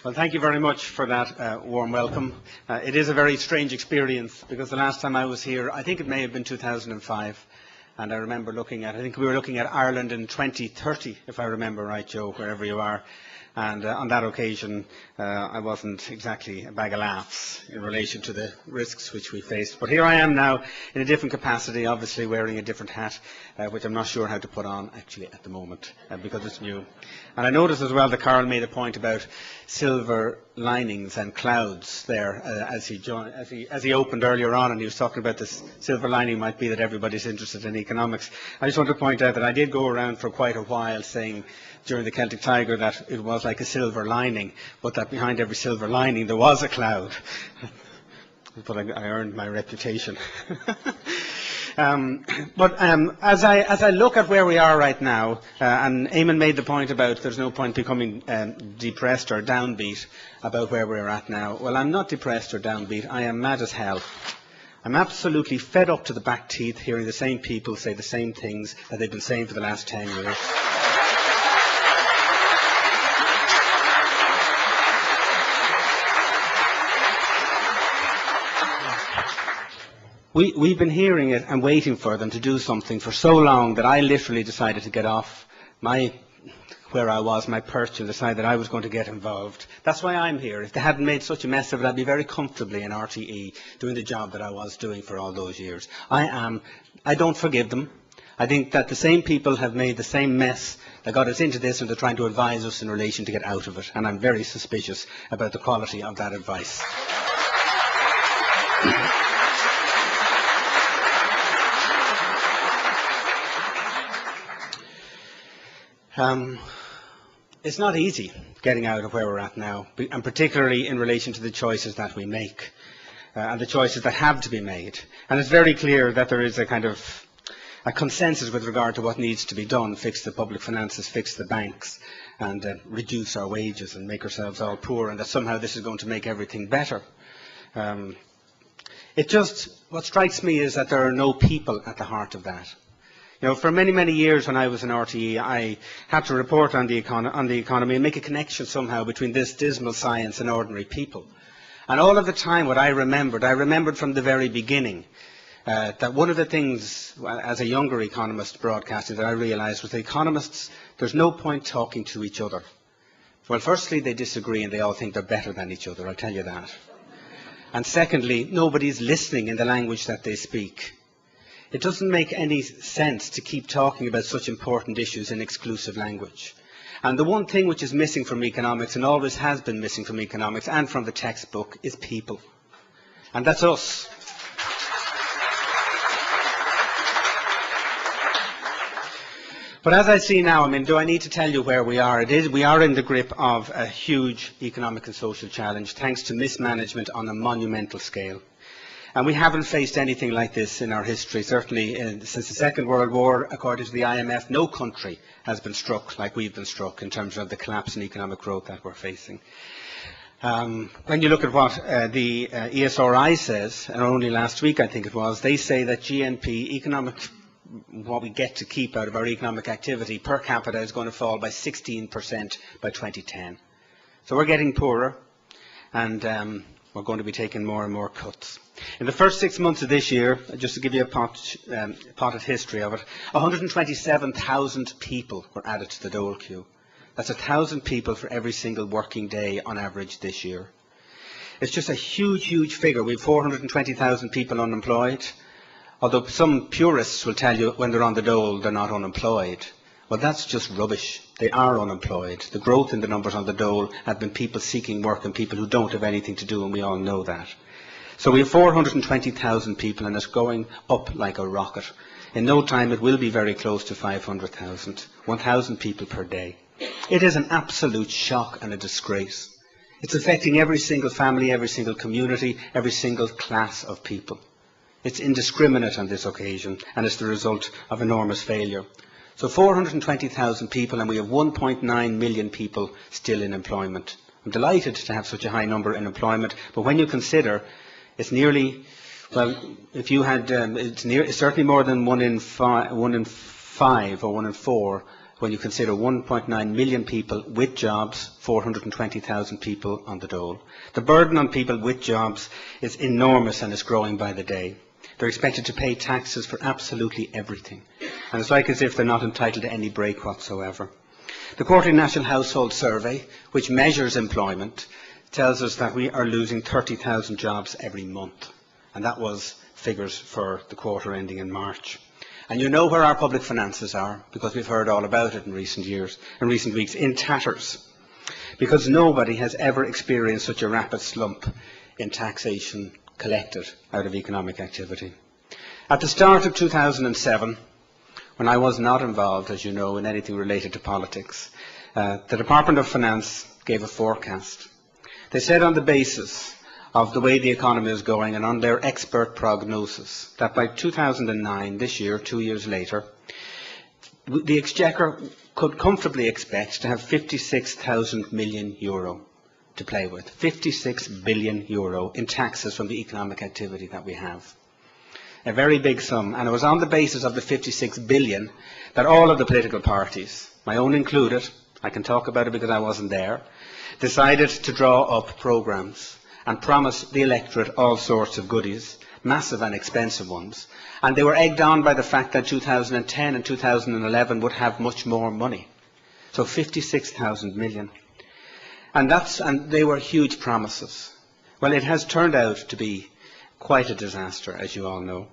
Well, thank you very much for that warm welcome. It is a very strange experience because the last time I was here, I think it may have been 2005, and I remember I think we were looking at Ireland in 2030, if I remember right, Joe, wherever you are. And on that occasion, I wasn't exactly a bag of laughs in relation to the risks which we faced. But here I am now in a different capacity, obviously wearing a different hat, which I'm not sure how to put on actually at the moment because it's new. And I noticed as well that Carl made a point about silver linings and clouds there as he opened earlier on, and he was talking about this silver lining might be that everybody's interested in economics. I just want to point out that I did go around for quite a while saying during the Celtic Tiger that it was like a silver lining, but that behind every silver lining there was a cloud. But I earned my reputation. As I look at where we are right now, and Eamon made the point about there's no point becoming depressed or downbeat about where we're at now. Well, I'm not depressed or downbeat. I am mad as hell. I'm absolutely fed up to the back teeth hearing the same people say the same things that they've been saying for the last 10 years. We've been hearing it and waiting for them to do something for so long that I literally decided to get off where I was, my perch, and decide that I was going to get involved. That's why I'm here. If they hadn't made such a mess of it, I'd be very comfortably in RTE doing the job that I was doing for all those years. I don't forgive them. I think that the same people have made the same mess that got us into this, and they're trying to advise us in relation to get out of it. And I'm very suspicious about the quality of that advice. It's not easy getting out of where we're at now, and particularly in relation to the choices that we make and the choices that have to be made. And it's very clear that there is a kind of a consensus with regard to what needs to be done: fix the public finances, fix the banks, and reduce our wages and make ourselves all poor, and that somehow this is going to make everything better. What strikes me is that there are no people at the heart of that. You know, for many, many years when I was in RTE, I had to report on the economy and make a connection somehow between this dismal science and ordinary people. And all of the time what I remembered from the very beginning that one of the things, as a younger economist broadcasting, that I realised was that economists, there's no point talking to each other. Well, firstly, they disagree and they all think they're better than each other, I'll tell you that. And secondly, nobody's listening in the language that they speak. It doesn't make any sense to keep talking about such important issues in exclusive language. And the one thing which is missing from economics, and always has been missing from economics and from the textbook, is people. And that's us. But as I see now, I mean, do I need to tell you where we are? We are in the grip of a huge economic and social challenge, thanks to mismanagement on a monumental scale. And we haven't faced anything like this in our history. Certainly since the Second World War, according to the IMF, no country has been struck like we've been struck in terms of the collapse in economic growth that we're facing. When you look at what the ESRI says, and only last week I think it was, they say that GNP, what we get to keep out of our economic activity per capita, is going to fall by 16% by 2010. So we're getting poorer, and we're going to be taking more and more cuts. In the first 6 months of this year, just to give you a potted history of it, 127,000 people were added to the dole queue. That's 1,000 people for every single working day on average this year. It's just a huge, huge figure. We have 420,000 people unemployed, although some purists will tell you when they're on the dole they're not unemployed. Well, that's just rubbish. They are unemployed. The growth in the numbers on the dole have been people seeking work and people who don't have anything to do, and we all know that. So we have 420,000 people, and it's going up like a rocket. In no time it will be very close to 500,000, 1,000 people per day. It is an absolute shock and a disgrace. It's affecting every single family, every single community, every single class of people. It's indiscriminate on this occasion, and it's the result of enormous failure. So 420,000 people, and we have 1.9 million people still in employment. I'm delighted to have such a high number in employment, but when you consider it's nearly, well, if you had, it's certainly more than one in five or 1 in 4 when you consider 1.9 million people with jobs, 420,000 people on the dole. The burden on people with jobs is enormous and is growing by the day. They're expected to pay taxes for absolutely everything. And it's like as if they're not entitled to any break whatsoever. The Quarterly National Household Survey, which measures employment, tells us that we are losing 30,000 jobs every month. And that was figures for the quarter ending in March. And you know where our public finances are, because we've heard all about it in recent weeks, in tatters. Because nobody has ever experienced such a rapid slump in taxation collected out of economic activity. At the start of 2007, when I was not involved, as you know, in anything related to politics, the Department of Finance gave a forecast. They said on the basis of the way the economy is going and on their expert prognosis that by 2009, this year, 2 years later, the Exchequer could comfortably expect to have 56,000 million euro to play with. 56 billion euro in taxes from the economic activity that we have. A very big sum, and it was on the basis of the 56 billion that all of the political parties, my own included, I can talk about it because I wasn't there, decided to draw up programmes and promise the electorate all sorts of goodies, massive and expensive ones, and they were egged on by the fact that 2010 and 2011 would have much more money. So 56,000 million. And they were huge promises. Well, it has turned out to be quite a disaster, as you all know.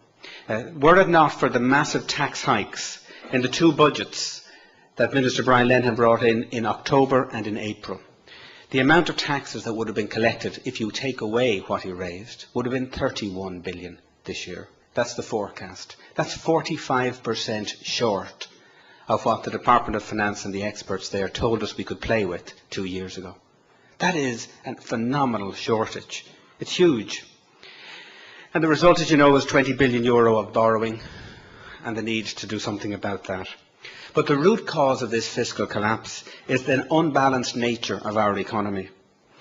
Were it not for the massive tax hikes in the two budgets that Minister Brian Lenihan brought in October and in April, the amount of taxes that would have been collected if you take away what he raised would have been 31 billion this year. That's the forecast. That's 45% short of what the Department of Finance and the experts there told us we could play with 2 years ago. That is a phenomenal shortage. It's huge. And the result, as you know, is 20 billion euro of borrowing and the need to do something about that. But the root cause of this fiscal collapse is the unbalanced nature of our economy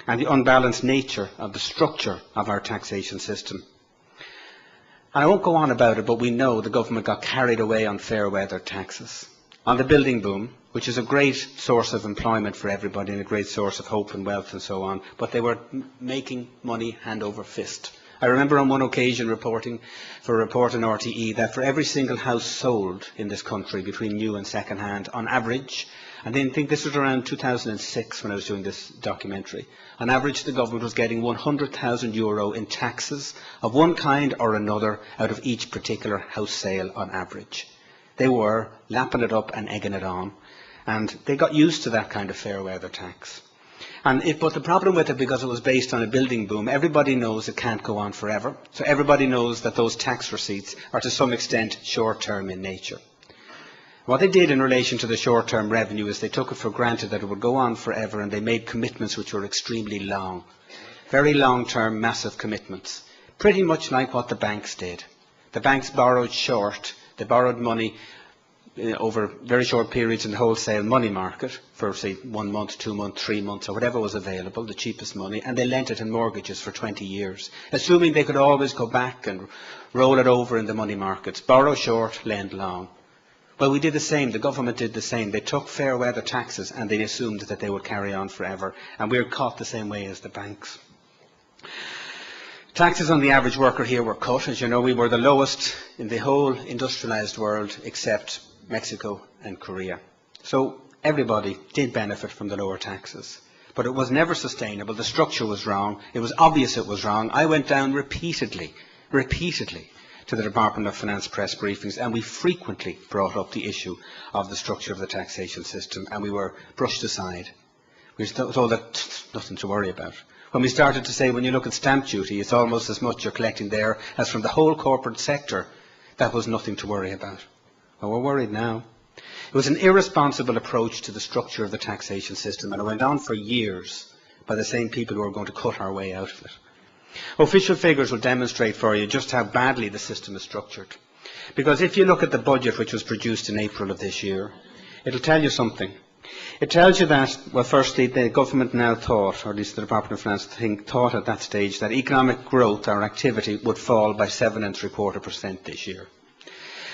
and the unbalanced nature of the structure of our taxation system. And I won't go on about it, but we know the government got carried away on fair weather taxes, on the building boom, which is a great source of employment for everybody and a great source of hope and wealth and so on, but they were making money hand over fist. I remember on one occasion reporting for a report on RTE that for every single house sold in this country between new and second hand, on average, and I think this was around 2006 when I was doing this documentary, on average the government was getting 100,000 euro in taxes of one kind or another out of each particular house sale on average. They were lapping it up and egging it on, and they got used to that kind of fair weather tax. But the problem with it, because it was based on a building boom, everybody knows it can't go on forever. So everybody knows that those tax receipts are to some extent short-term in nature. What they did in relation to the short-term revenue is they took it for granted that it would go on forever, and they made commitments which were extremely long. Very long-term, massive commitments. Pretty much like what the banks did. The banks borrowed short. They borrowed money over very short periods in the wholesale money market for, say, 1 month, 2 months, 3 months, or whatever was available, the cheapest money, and they lent it in mortgages for 20 years, assuming they could always go back and roll it over in the money markets, borrow short, lend long. Well, we did the same. The government did the same. They took fair weather taxes and they assumed that they would carry on forever, and we were caught the same way as the banks. Taxes on the average worker here were cut. As you know, we were the lowest in the whole industrialised world except Mexico and Korea. So everybody did benefit from the lower taxes. But it was never sustainable. The structure was wrong. It was obvious it was wrong. I went down repeatedly to the Department of Finance press briefings, and we frequently brought up the issue of the structure of the taxation system, and we were brushed aside. We were told that nothing to worry about. When we started to say, when you look at stamp duty, it's almost as much you're collecting there as from the whole corporate sector, that was nothing to worry about. Well, we're worried now. It was an irresponsible approach to the structure of the taxation system, and it went on for years by the same people who are going to cut our way out of it. Official figures will demonstrate for you just how badly the system is structured. Because if you look at the budget which was produced in April of this year, it will tell you something. It tells you that, well, firstly, the government now thought, or at least the Department of Finance thought at that stage, that economic growth, our activity, would fall by 7.75% this year.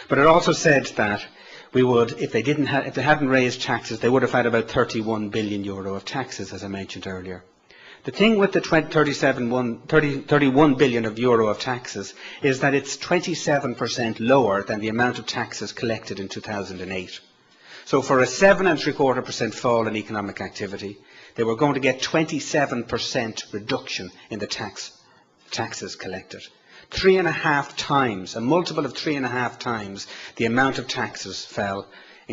But it also said that we would, if they hadn't raised taxes, they would have had about 31 billion euro of taxes, as I mentioned earlier. The thing with the 31 billion of euro of taxes is that it's 27% lower than the amount of taxes collected in 2008. So for a 7.75% fall in economic activity, they were going to get 27% reduction in the taxes collected. 3.5 times, a multiple of 3.5 times the amount of taxes fell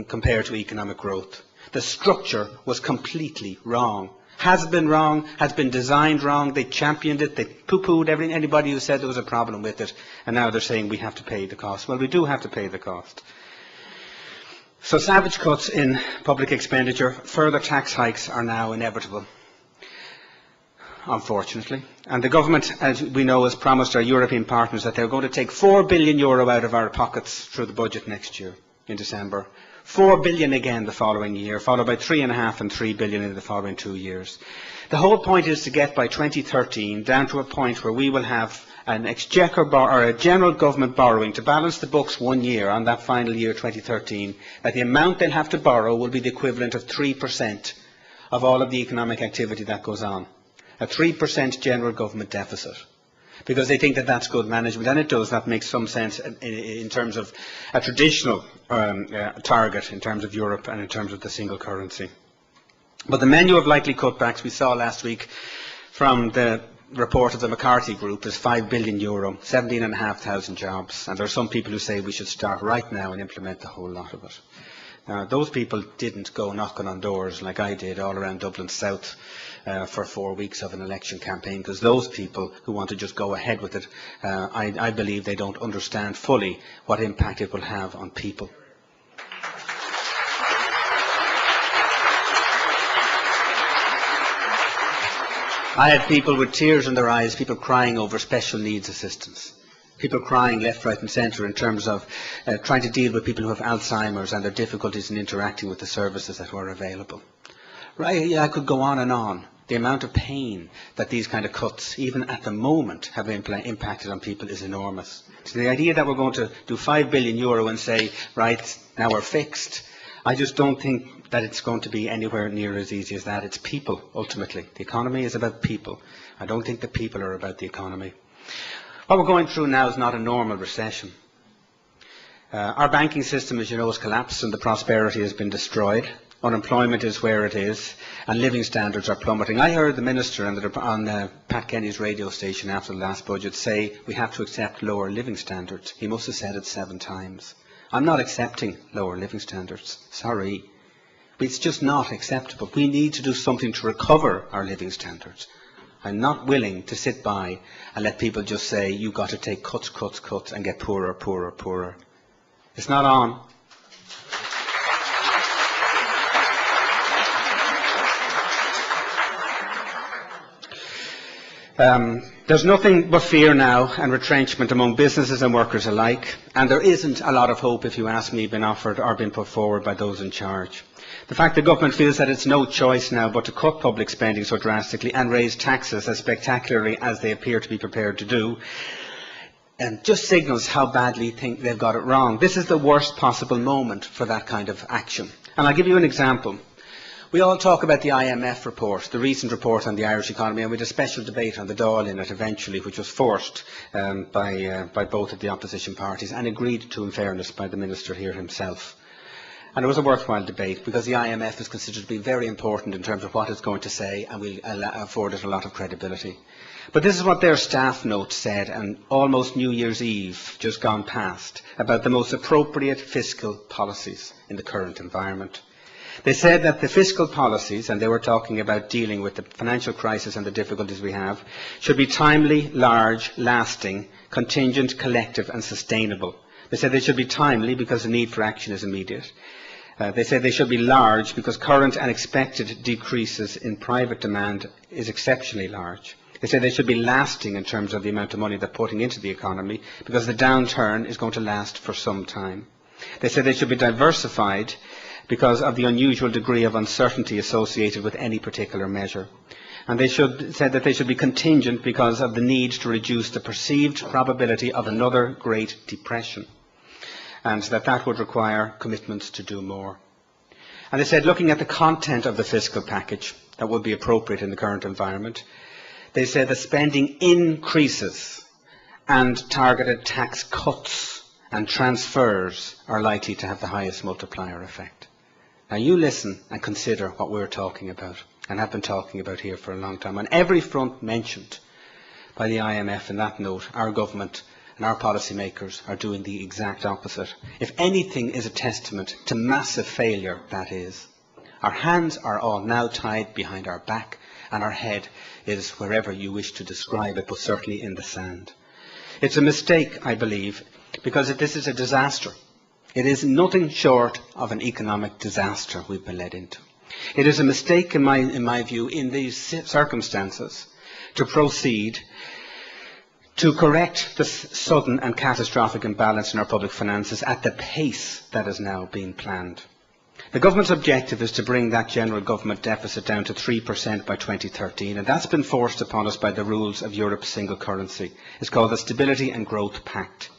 compared to economic growth. The structure was completely wrong. Has been wrong, has been designed wrong, they championed it, they poo-pooed anybody who said there was a problem with it, and now they're saying we have to pay the cost. Well, we do have to pay the cost. So savage cuts in public expenditure, further tax hikes are now inevitable, unfortunately. And the government, as we know, has promised our European partners that they're going to take 4 billion euro out of our pockets through the budget next year, in December. 4 billion again the following year, followed by 3.5 and 3 billion in the following 2 years. The whole point is to get by 2013 down to a point where we will have an exchequer or a general government borrowing to balance the books 1 year on that final year 2013, that the amount they'll have to borrow will be the equivalent of 3% of all of the economic activity that goes on. A 3% general government deficit. Because they think that that's good management, and it does. That makes some sense in terms of a traditional target in terms of Europe and in terms of the single currency. But the menu of likely cutbacks we saw last week from the report of the McCarthy Group is 5 billion euro, 17,500 jobs, and there are some people who say we should start right now and implement the whole lot of it. Now, those people didn't go knocking on doors like I did all around Dublin South for 4 weeks of an election campaign, because those people who want to just go ahead with it, I believe they don't understand fully what impact it will have on people. I had people with tears in their eyes, people crying over special needs assistance. People crying left, right and centre in terms of trying to deal with people who have Alzheimer's and their difficulties in interacting with the services that were available. Right, yeah, I could go on and on. The amount of pain that these kind of cuts, even at the moment, have impacted on people is enormous. So the idea that we're going to do 5 billion euro and say, right, now we're fixed, I just don't think that it's going to be anywhere near as easy as that. It's people, ultimately. The economy is about people. I don't think the people are about the economy. What we're going through now is not a normal recession. Our banking system, as you know, has collapsed and the prosperity has been destroyed. Unemployment is where it is, and living standards are plummeting. I heard the Minister on Pat Kenny's radio station after the last budget say we have to accept lower living standards. He must have said it 7 times. I'm not accepting lower living standards. Sorry. It's just not acceptable. We need to do something to recover our living standards. I'm not willing to sit by and let people just say you've got to take cuts, cuts, cuts and get poorer, poorer, poorer. It's not on. There's nothing but fear now and retrenchment among businesses and workers alike, and there isn't a lot of hope, if you ask me, been offered or been put forward by those in charge. The fact the government feels that it's no choice now but to cut public spending so drastically and raise taxes as spectacularly as they appear to be prepared to do, just signals how badly they've got it wrong. This is the worst possible moment for that kind of action. And I'll give you an example. We all talk about the IMF report, the recent report on the Irish economy, and we had a special debate on the Dáil in it eventually, which was forced by both of the opposition parties and agreed to, in fairness, by the Minister here himself. And it was a worthwhile debate because the IMF is considered to be very important in terms of what it's going to say, and will afford it a lot of credibility. But this is what their staff note said on almost New Year's Eve, just gone past, about the most appropriate fiscal policies in the current environment. They said that the fiscal policies, and they were talking about dealing with the financial crisis and the difficulties we have, should be timely, large, lasting, contingent, collective and sustainable. They said they should be timely because the need for action is immediate. They said they should be large because current and expected decreases in private demand is exceptionally large. They said they should be lasting in terms of the amount of money they're putting into the economy because the downturn is going to last for some time. They said they should be diversified because of the unusual degree of uncertainty associated with any particular measure. And they said that they should be contingent because of the need to reduce the perceived probability of another Great Depression. and that would require commitments to do more. And they said, looking at the content of the fiscal package that would be appropriate in the current environment, they said that spending increases and targeted tax cuts and transfers are likely to have the highest multiplier effect. Now you listen and consider what we're talking about and have been talking about here for a long time. On every front mentioned by the IMF in that note, our government and our policymakers are doing the exact opposite. If anything is a testament to massive failure, that is. Our hands are all now tied behind our back, and our head is wherever you wish to describe it, but certainly in the sand. It's a mistake, I believe, because this is a disaster. It is nothing short of an economic disaster we've been led into. It is a mistake, in my view, in these circumstances, to proceed to correct the sudden and catastrophic imbalance in our public finances at the pace that is now being planned. The government's objective is to bring that general government deficit down to 3% by 2013, and that's been forced upon us by the rules of Europe's single currency. It's called the Stability and Growth Pact.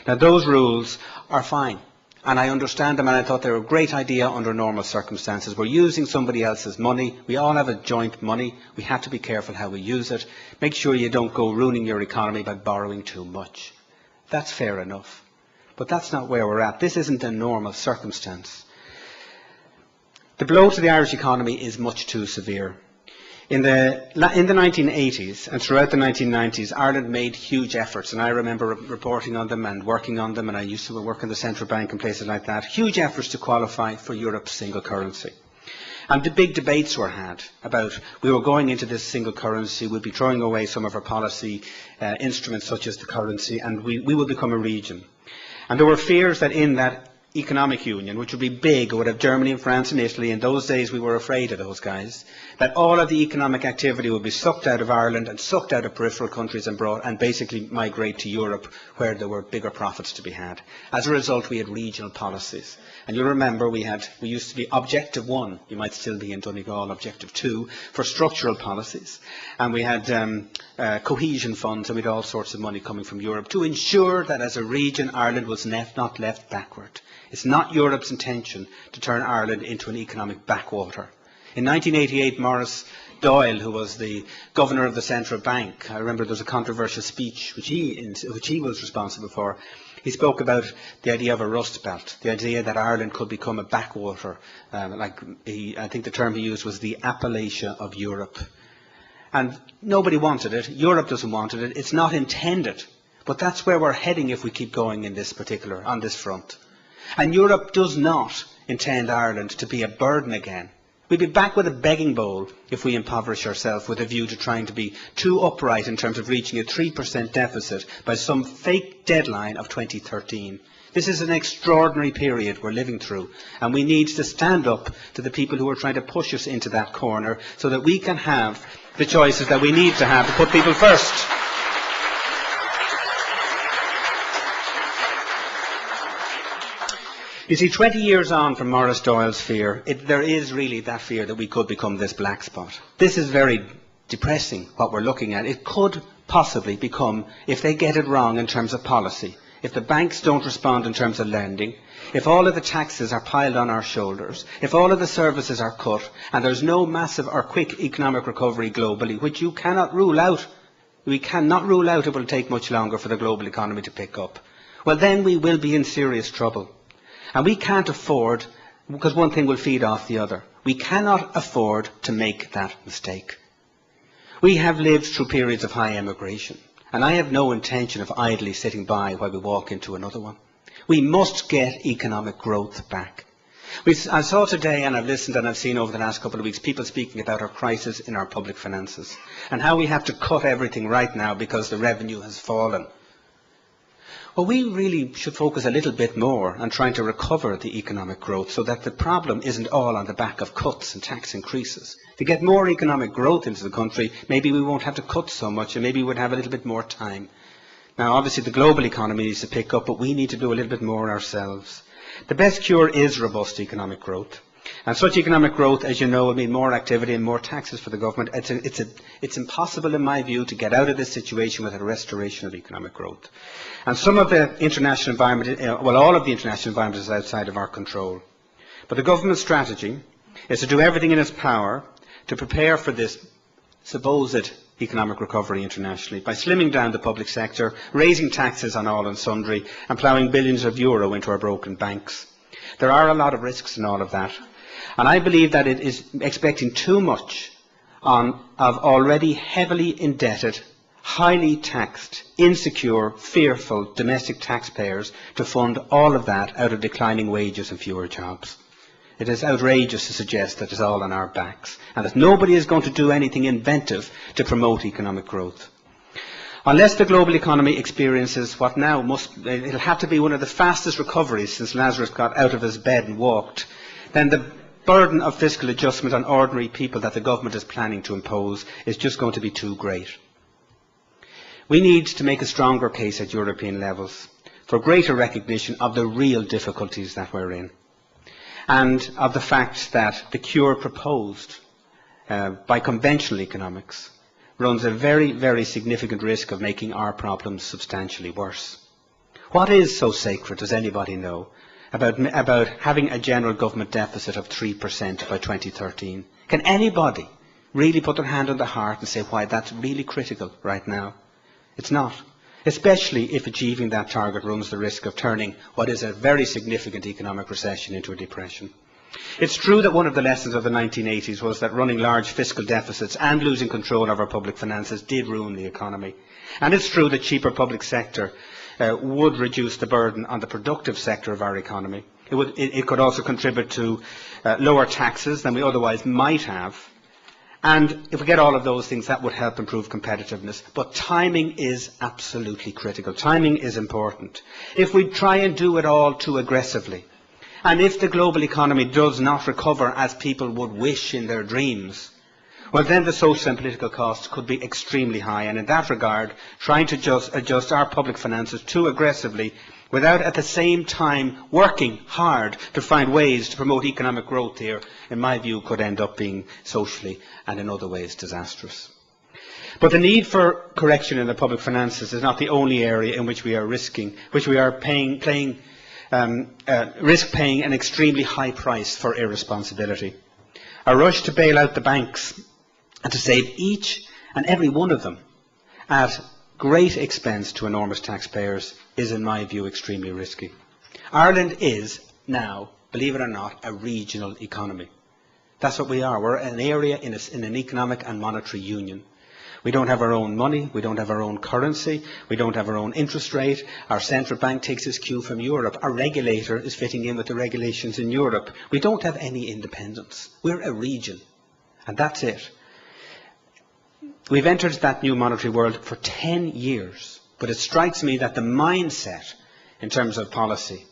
Now, those rules are fine, and I understand them, and I thought they were a great idea under normal circumstances. We're using somebody else's money. We all have a joint money. We have to be careful how we use it. Make sure you don't go ruining your economy by borrowing too much. That's fair enough. But that's not where we're at. This isn't a normal circumstance. The blow to the Irish economy is much too severe. In the 1980s and throughout the 1990s, Ireland made huge efforts, and I remember reporting on them and working on them, and I used to work in the central bank and places like that, huge efforts to qualify for Europe's single currency. And the big debates were had about, we were going into this single currency, we'd be throwing away some of our policy instruments such as the currency, and we would become a region. And there were fears that in that economic union, which would be big, it would have Germany and France and Italy. In those days we were afraid of those guys, that all of the economic activity would be sucked out of Ireland and sucked out of peripheral countries and basically migrate to Europe, where there were bigger profits to be had. As a result, we had regional policies. And you'll remember we used to be Objective 1, you might still be in Donegal, Objective 2, for structural policies. And we had cohesion funds, and we had all sorts of money coming from Europe to ensure that as a region Ireland was not left backward. It's not Europe's intention to turn Ireland into an economic backwater. In 1988, Maurice Doyle, who was the governor of the central bank, I remember there was a controversial speech which he was responsible for. He spoke about the idea of a rust belt, the idea that Ireland could become a backwater. I think the term he used was the Appalachia of Europe. And nobody wanted it. Europe doesn't want it. It's not intended. But that's where we're heading if we keep going on this front. And Europe does not intend Ireland to be a burden again. We'd be back with a begging bowl if we impoverish ourselves with a view to trying to be too upright in terms of reaching a 3% deficit by some fake deadline of 2013. This is an extraordinary period we're living through, and we need to stand up to the people who are trying to push us into that corner so that we can have the choices that we need to have to put people first. You see, 20 years on from Maurice Doyle's fear, there is really that fear that we could become this black spot. This is very depressing, what we're looking at. It could possibly become, if they get it wrong in terms of policy, if the banks don't respond in terms of lending, if all of the taxes are piled on our shoulders, if all of the services are cut, and there's no massive or quick economic recovery globally, which you cannot rule out, we cannot rule out it will take much longer for the global economy to pick up, well then we will be in serious trouble. And we can't afford, because one thing will feed off the other, we cannot afford to make that mistake. We have lived through periods of high emigration, and I have no intention of idly sitting by while we walk into another one. We must get economic growth back. I saw today, and I've listened and I've seen over the last couple of weeks, people speaking about our crisis in our public finances and how we have to cut everything right now because the revenue has fallen. Well, we really should focus a little bit more on trying to recover the economic growth so that the problem isn't all on the back of cuts and tax increases. To get more economic growth into the country, maybe we won't have to cut so much and maybe we'd have a little bit more time. Now, obviously, the global economy needs to pick up, but we need to do a little bit more ourselves. The best cure is robust economic growth. And such economic growth, as you know, will mean more activity and more taxes for the government. It's impossible, in my view, to get out of this situation without a restoration of economic growth. And some of the international environment, well, all of the international environment is outside of our control. But the government's strategy is to do everything in its power to prepare for this supposed economic recovery internationally by slimming down the public sector, raising taxes on all and sundry, and ploughing billions of euro into our broken banks. There are a lot of risks in all of that. And I believe that it is expecting too much of already heavily indebted, highly taxed, insecure, fearful domestic taxpayers to fund all of that out of declining wages and fewer jobs. It is outrageous to suggest that it's all on our backs and that nobody is going to do anything inventive to promote economic growth. Unless the global economy experiences what now it'll have to be one of the fastest recoveries since Lazarus got out of his bed and walked, then the burden of fiscal adjustment on ordinary people that the government is planning to impose is just going to be too great. We need to make a stronger case at European levels for greater recognition of the real difficulties that we're in, and of the fact that the cure proposed by conventional economics runs a very, very significant risk of making our problems substantially worse. What is so sacred, does anybody know, about having a general government deficit of 3% by 2013? Can anybody really put their hand on the heart and say why that's really critical right now? It's not, especially if achieving that target runs the risk of turning what is a very significant economic recession into a depression. It's true that one of the lessons of the 1980s was that running large fiscal deficits and losing control of our public finances did ruin the economy. And it's true that cheaper public sector would reduce the burden on the productive sector of our economy. It could also contribute to lower taxes than we otherwise might have. And if we get all of those things, that would help improve competitiveness. But timing is absolutely critical. Timing is important. If we try and do it all too aggressively, and if the global economy does not recover as people would wish in their dreams, well, then the social and political costs could be extremely high. And in that regard, trying to adjust our public finances too aggressively without at the same time working hard to find ways to promote economic growth here, in my view, could end up being socially and in other ways disastrous. But the need for correction in the public finances is not the only area in which we are risk paying an extremely high price for irresponsibility. A rush to bail out the banks and to save each and every one of them at great expense to enormous taxpayers is, in my view, extremely risky. Ireland is now, believe it or not, a regional economy. That's what we are. We're an area in an economic and monetary union. We don't have our own money, we don't have our own currency, we don't have our own interest rate. Our central bank takes its cue from Europe. Our regulator is fitting in with the regulations in Europe. We don't have any independence. We're a region, and that's it. We've entered that new monetary world for 10 years, but it strikes me that the mindset in terms of policy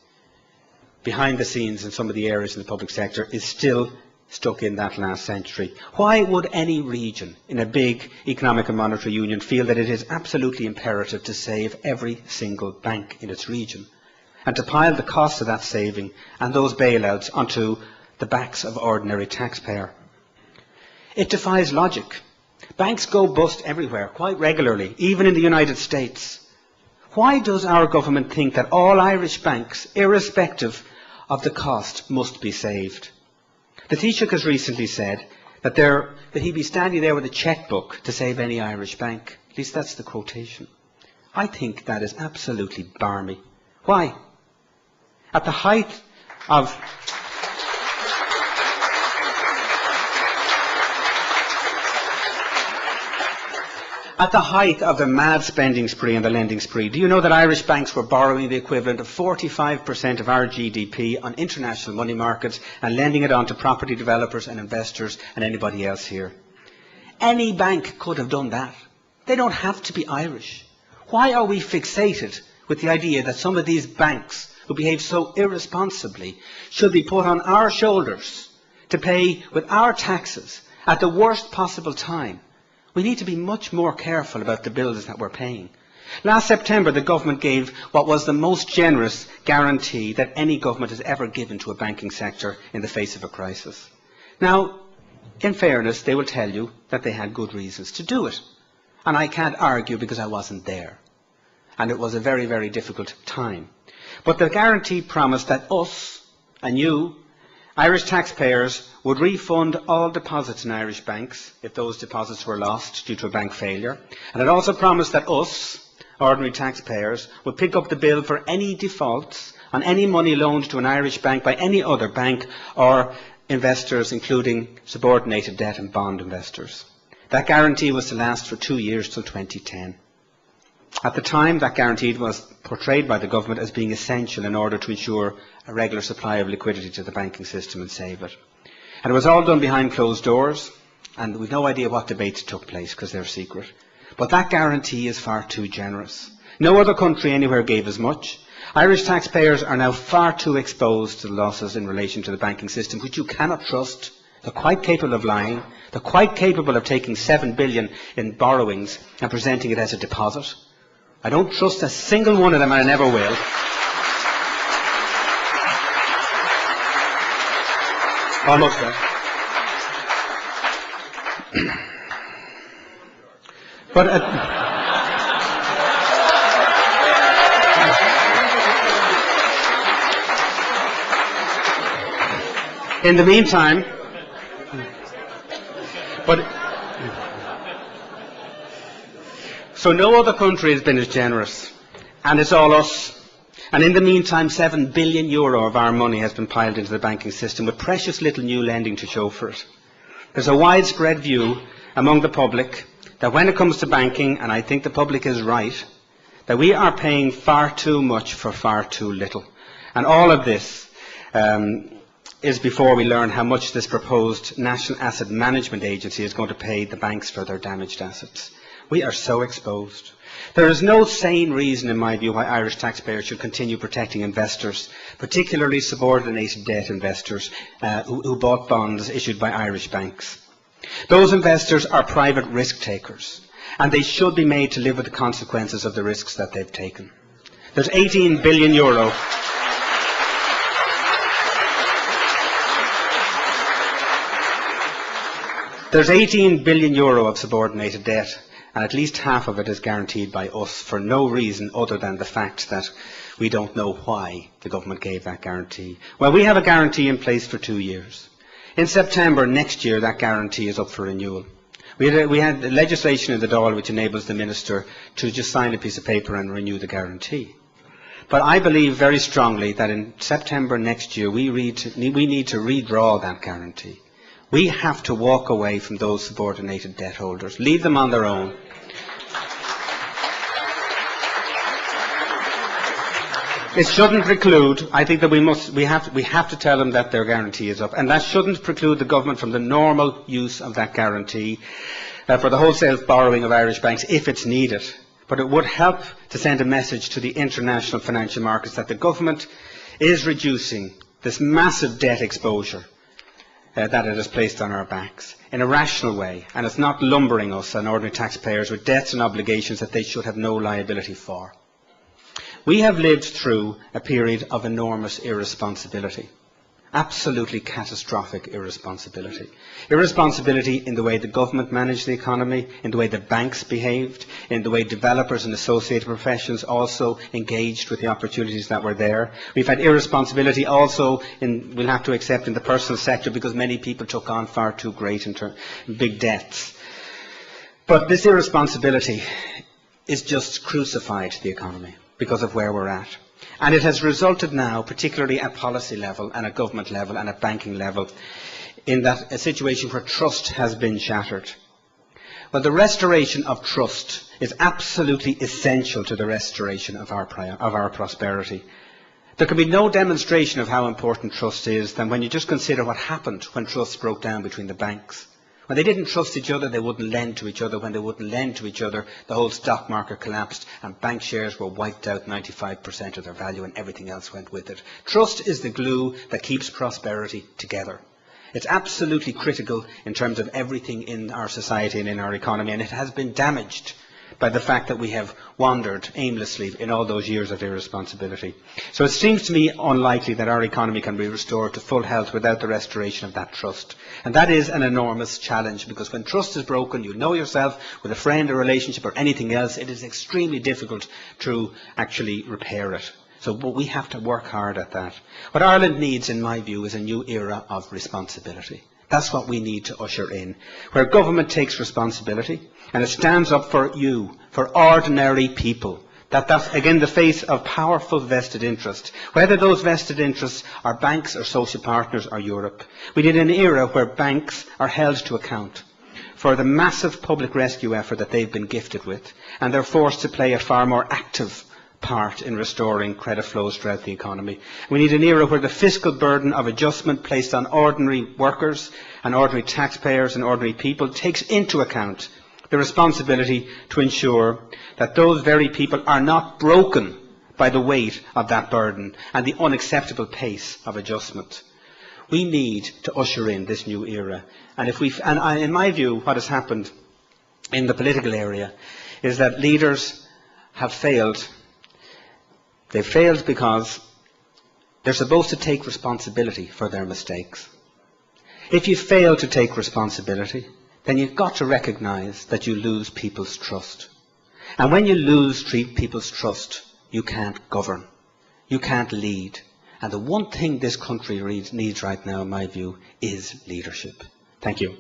behind the scenes in some of the areas in the public sector is still stuck in that last century. Why would any region in a big economic and monetary union feel that it is absolutely imperative to save every single bank in its region and to pile the cost of that saving and those bailouts onto the backs of ordinary taxpayer? It defies logic. Banks go bust everywhere, quite regularly, even in the United States. Why does our government think that all Irish banks, irrespective of the cost, must be saved? The Taoiseach has recently said that he'd be standing there with a chequebook to save any Irish bank. At least that's the quotation. I think that is absolutely barmy. Why? At the height of the mad spending spree and the lending spree, do you know that Irish banks were borrowing the equivalent of 45% of our GDP on international money markets and lending it on to property developers and investors and anybody else here? Any bank could have done that. They don't have to be Irish. Why are we fixated with the idea that some of these banks who behave so irresponsibly should be put on our shoulders to pay with our taxes at the worst possible time? We need to be much more careful about the bills that we're paying. Last September, the government gave what was the most generous guarantee that any government has ever given to a banking sector in the face of a crisis. Now, in fairness, they will tell you that they had good reasons to do it. And I can't argue because I wasn't there. And it was a very, very difficult time. But the guarantee promised that us and you, Irish taxpayers, would refund all deposits in Irish banks if those deposits were lost due to a bank failure. And it also promised that us, ordinary taxpayers, would pick up the bill for any defaults on any money loaned to an Irish bank by any other bank or investors, including subordinated debt and bond investors. That guarantee was to last for 2 years till 2010. At the time, that guarantee was portrayed by the government as being essential in order to ensure a regular supply of liquidity to the banking system and save it. And it was all done behind closed doors, and we've no idea what debates took place because they're secret. But that guarantee is far too generous. No other country anywhere gave as much. Irish taxpayers are now far too exposed to the losses in relation to the banking system, which you cannot trust. They're quite capable of lying. They're quite capable of taking 7 billion in borrowings and presenting it as a deposit. I don't trust a single one of them, and I never will. Almost there. But in the meantime, so no other country has been as generous, and it's all us. And in the meantime, €7 billion of our money has been piled into the banking system with precious little new lending to show for it. There's a widespread view among the public that when it comes to banking, and I think the public is right, that we are paying far too much for far too little. And all of this is before we learn how much this proposed National Asset Management Agency is going to pay the banks for their damaged assets. We are so exposed. There is no sane reason, in my view, why Irish taxpayers should continue protecting investors, particularly subordinated debt investors who bought bonds issued by Irish banks. Those investors are private risk takers, and they should be made to live with the consequences of the risks that they've taken. There's €18 billion. There's €18 billion of subordinated debt, and at least half of it is guaranteed by us for no reason other than the fact that we don't know why the government gave that guarantee. Well, we have a guarantee in place for 2 years. In September next year, that guarantee is up for renewal. We had legislation in the Dáil which enables the Minister to just sign a piece of paper and renew the guarantee. But I believe very strongly that in September next year, we need to redraw that guarantee. We have to walk away from those subordinated debt holders, leave them on their own. It shouldn't preclude, I think that we have to tell them that their guarantee is up, and that shouldn't preclude the government from the normal use of that guarantee for the wholesale borrowing of Irish banks if it's needed. But it would help to send a message to the international financial markets that the government is reducing this massive debt exposure that it has placed on our backs in a rational way, and it's not lumbering us and ordinary taxpayers with debts and obligations that they should have no liability for. We have lived through a period of enormous irresponsibility, absolutely catastrophic irresponsibility. Irresponsibility in the way the government managed the economy, in the way the banks behaved, in the way developers and associated professions also engaged with the opportunities that were there. We've had irresponsibility also, we'll have to accept, in the personal sector because many people took on far too great big debts. But this irresponsibility is just crucified the economy because of where we're at. And it has resulted now, particularly at policy level and at government level and at banking level, in that a situation where trust has been shattered. Well, the restoration of trust is absolutely essential to the restoration of our prosperity. There can be no demonstration of how important trust is than when you just consider what happened when trust broke down between the banks. When they didn't trust each other, they wouldn't lend to each other. When they wouldn't lend to each other, the whole stock market collapsed and bank shares were wiped out 95% of their value and everything else went with it. Trust is the glue that keeps prosperity together. It's absolutely critical in terms of everything in our society and in our economy, and it has been damaged by the fact that we have wandered aimlessly in all those years of irresponsibility. So it seems to me unlikely that our economy can be restored to full health without the restoration of that trust. And that is an enormous challenge, because when trust is broken, you know yourself, with a friend, a relationship or anything else, it is extremely difficult to actually repair it. So we have to work hard at that. What Ireland needs, in my view, is a new era of responsibility. That's what we need to usher in, where government takes responsibility and it stands up for you, for ordinary people. That's, again, the face of powerful vested interest, whether those vested interests are banks or social partners or Europe. We need an era where banks are held to account for the massive public rescue effort that they've been gifted with, and they're forced to play a far more active part in restoring credit flows throughout the economy. We need an era where the fiscal burden of adjustment placed on ordinary workers and ordinary taxpayers and ordinary people takes into account the responsibility to ensure that those very people are not broken by the weight of that burden and the unacceptable pace of adjustment. We need to usher in this new era. And in my view, what has happened in the political area is that leaders have failed. They've failed because they're supposed to take responsibility for their mistakes. If you fail to take responsibility, then you've got to recognise that you lose people's trust. And when you lose people's trust, you can't govern. You can't lead. And the one thing this country needs right now, in my view, is leadership. Thank you.